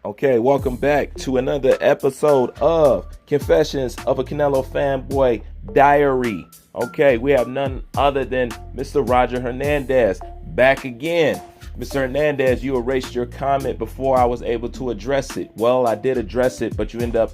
Okay, welcome back to another episode of Confessions of a Canelo Fanboy Diary. Okay, we have none other than Mr. Roger Hernandez back again. Mr. Hernandez, you erased your comment before I was able to address it. Well, I did address it, but you end up,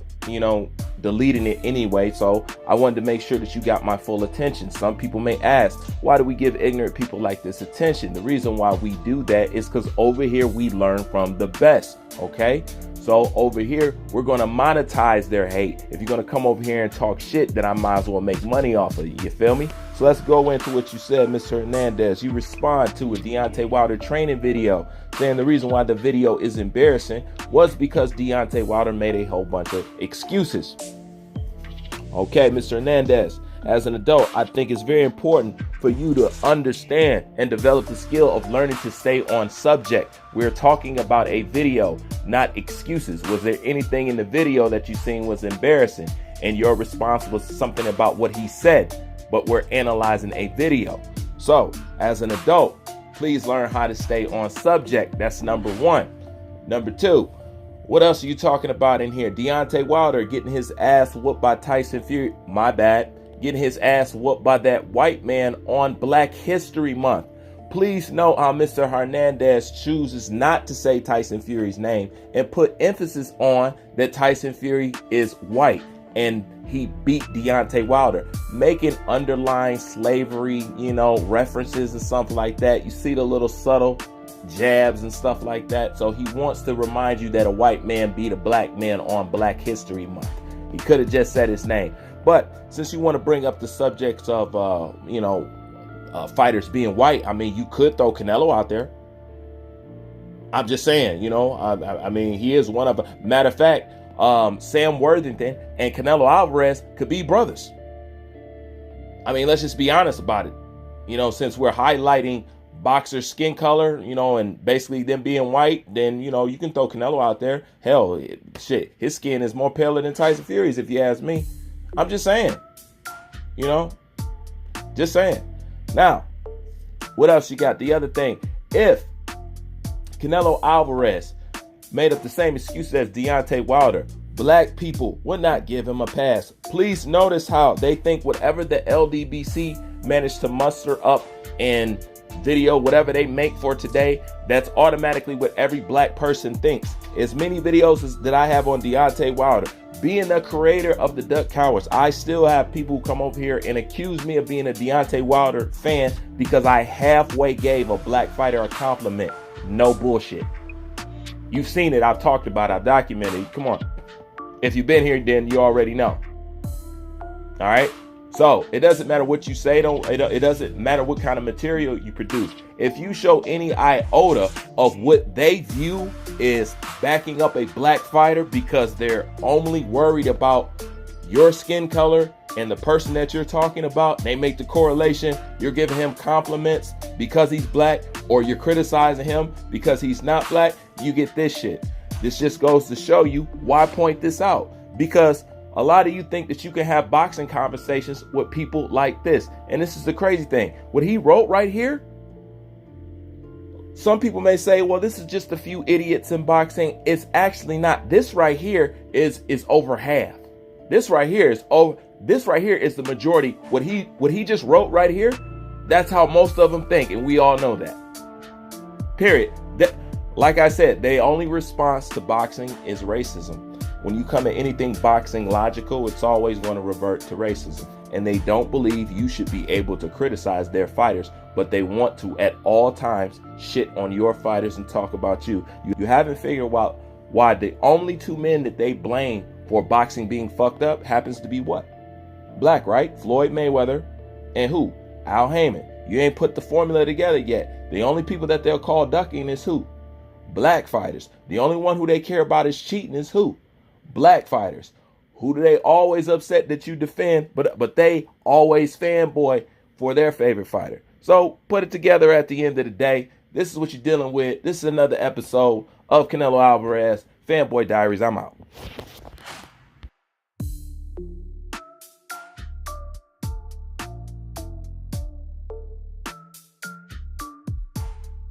deleting it anyway. So I wanted to make sure that you got my full attention. Some people may ask, why do we give ignorant people like this attention? The reason why we do that is because over here we learn from the best. Okay, so over here we're going to monetize their hate. If you're going to come over here and talk shit, then I might as well make money off of you. You feel me? So let's go into what you said, Mr. Hernandez. You respond to a Deontay Wilder training video saying the reason why the video is embarrassing was because Deontay Wilder made a whole bunch of excuses. Okay, Mr. Hernandez, as an adult, I think it's very important for you to understand and develop the skill of learning to stay on subject. We're talking about a video, not excuses. Was there anything in the video that you seen was embarrassing? And your response was something about what he said, but we're analyzing a video. So, as an adult, please learn how to stay on subject. That's number one. Number two, what else are you talking about in here? Deontay Wilder getting his ass whooped by Tyson Fury. My bad. Getting his ass whooped by that white man on Black History Month. Please note how Mr. Hernandez chooses not to say Tyson Fury's name and put emphasis on that Tyson Fury is white and he beat Deontay Wilder, making underlying slavery, references and something like that. You see the little subtle jabs and stuff like that. So he wants to remind you that a white man beat a black man on Black History Month. He could have just said his name. But since you want to bring up the subjects of, fighters being white, I mean, you could throw Canelo out there. I'm just saying, I mean, he is one of them. Matter of fact, Sam Worthington and Canelo Alvarez could be brothers. I mean, let's just be honest about it. Since we're highlighting boxer skin color, and basically them being white, then, you can throw Canelo out there. Hell, shit, his skin is more paler than Tyson Fury's, if you ask me. I'm just saying, just saying. Now, what else you got? The other thing, if Canelo Alvarez made up the same excuse as Deontay Wilder, black people would not give him a pass. Please notice how they think whatever the LDBC managed to muster up in video, whatever they make for today, that's automatically what every black person thinks. As many videos that I have on Deontay Wilder, being the creator of the Duck Cowards, I still have people who come over here and accuse me of being a Deontay Wilder fan because I halfway gave a black fighter a compliment. No bullshit. You've seen it. I've talked about it. I've documented it. Come on. If you've been here, then you already know. All right. So it doesn't matter what you say. It doesn't matter what kind of material you produce. If you show any iota of what they view is backing up a black fighter because they're only worried about your skin color and the person that you're talking about, they make the correlation. You're giving him compliments because he's black, or you're criticizing him because he's not black. You get this shit. This just goes to show you why I point this out, because a lot of you think that you can have boxing conversations with people like this. And this is the crazy thing. What he wrote right here, some people may say, well, this is just a few idiots in boxing. It's actually not. This right here is over half. This right here is the majority. What he just wrote right here, that's how most of them think, and we all know that. Period. Like I said, the only response to boxing is racism. When you come at anything boxing logical, it's always going to revert to racism. And they don't believe you should be able to criticize their fighters, but they want to at all times shit on your fighters and talk about you. You haven't figured out why the only two men that they blame for boxing being fucked up happens to be what? Black, right? Floyd Mayweather and who? Al Heyman. You ain't put the formula together yet. The only people that they'll call ducking is who? Black fighters. The only one who they care about is cheating is who? Black fighters. Who do they always upset that you defend, but they always fanboy for their favorite fighter? So put it together at the end of the day. This is what you're dealing with. This is another episode of Canelo Alvarez Fanboy Diaries. I'm out.